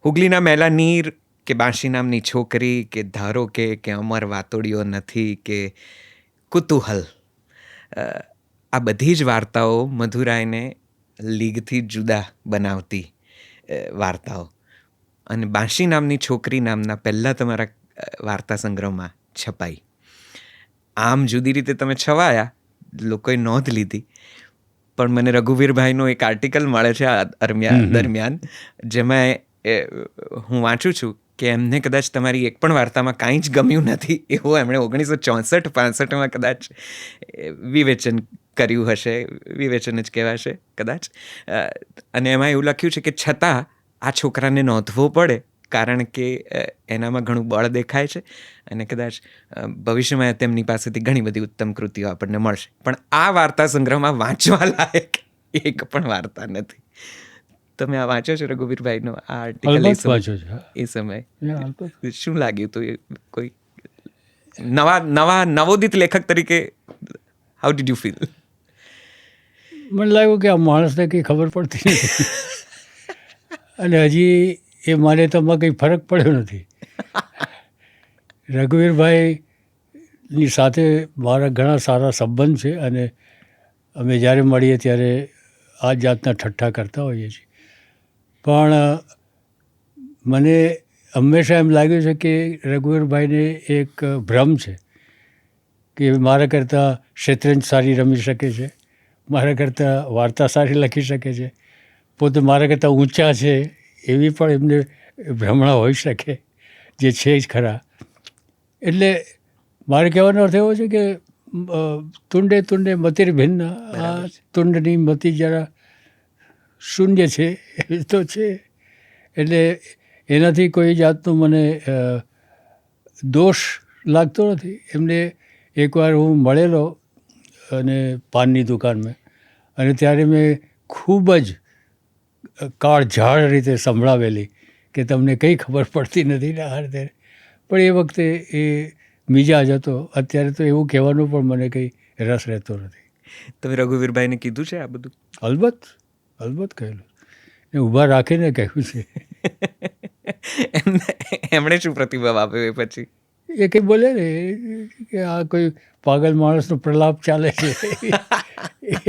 હુગલીના મેલા નીર કે બાંશી નામની છોકરી કે ધારો કે અમર વાતોડીઓ નથી કે કુતૂહલ, આ બધી જ વાર્તાઓ મધુરાયને લીગથી જુદા બનાવતી વાર્તાઓ. અને બાંશી નામની છોકરી નામના પહેલાં તમારા વાર્તા સંગ્રહમાં છપાઈ. આમ જુદી રીતે તમે છવાયા, લોકોએ નોંધ લીધી, પણ મને રઘુવીરભાઈનો એક આર્ટિકલ મળે છે આ દરમિયાન, જેમાં હું વાંચું છું કે એમને કદાચ તમારી એક પણ વાર્તામાં કાંઈ જ ગમ્યું નથી એવું એમણે 1964-65 કદાચ વિવેચન કર્યું હશે, વિવેચન જ કહેવાશે કદાચ. અને એમાં એવું લખ્યું છે કે છતાં આ છોકરાને નોંધવો પડે કારણ કે એનામાં ઘણું બળ દેખાય છે અને કદાચ ભવિષ્યમાં તેમની પાસેથી ઘણી બધી ઉત્તમ કૃતિઓ આપણને મળશે. પણ આ વાર્તા સંગ્રહમાં વાંચવા લાયક એક પણ વાર્તા નથી. તમે આ વાંચ્યો છો રઘુવીરભાઈનો આ આર્ટિકલ? એ સમય શું લાગ્યું હતું? કોઈ નવોદિત લેખક તરીકે હાઉ ડીડ યુ ફીલ? મને લાગ્યું કે આ માણસને કંઈ ખબર પડતી નથી અને હજી એ માન્યતામાં કંઈ ફરક પડ્યો નથી. રઘુવીરભાઈની સાથે મારા ઘણા સારા સંબંધ છે અને અમે જ્યારે મળીએ ત્યારે આ જાતના ઠઠ્ઠા કરતા હોઈએ છીએ. પણ મને હંમેશા એમ લાગ્યું છે કે રઘુવીરભાઈને એક ભ્રમ છે કે મારા કરતાં શેતરંજ સારી રમી શકે છે, મારા કરતાં વાર્તા સારી લખી શકે છે, પોતે મારા કરતાં ઊંચા છે એવી પણ એમને ભ્રમણા હોઈ શકે, જે છે જ ખરા. એટલે મારે કહેવાનો અર્થ એવો છે કે તુંડે તુંડે મતિર ભિન્ન, આ તુંડની મતિ જરા શૂન્ય છે એ તો છે. એટલે એનાથી કોઈ જાતનું મને દોષ લાગતો નથી. એમને એકવાર હું મળેલો અને પાનની દુકાનમાં, અને ત્યારે મેં ખૂબ જ કાળઝાળ રીતે સંભળાવેલી કે તમને કંઈ ખબર પડતી નથી ને આ રીતે. પણ એ વખતે એ મિજાજ હતો. અત્યારે તો એવું કહેવાનું પણ મને કંઈ રસ રહેતો નથી. તમે રઘુવીરભાઈને કીધું છે આ બધું? અલબત્ત કહેલું ને, ઊભા રાખીને કહ્યું છે. એમણે શું પ્રતિભાવ આપ્યો એ પછી? એ કંઈ બોલે ને કે આ કોઈ પાગલ માણસનો પ્રલાપ ચાલે છે એ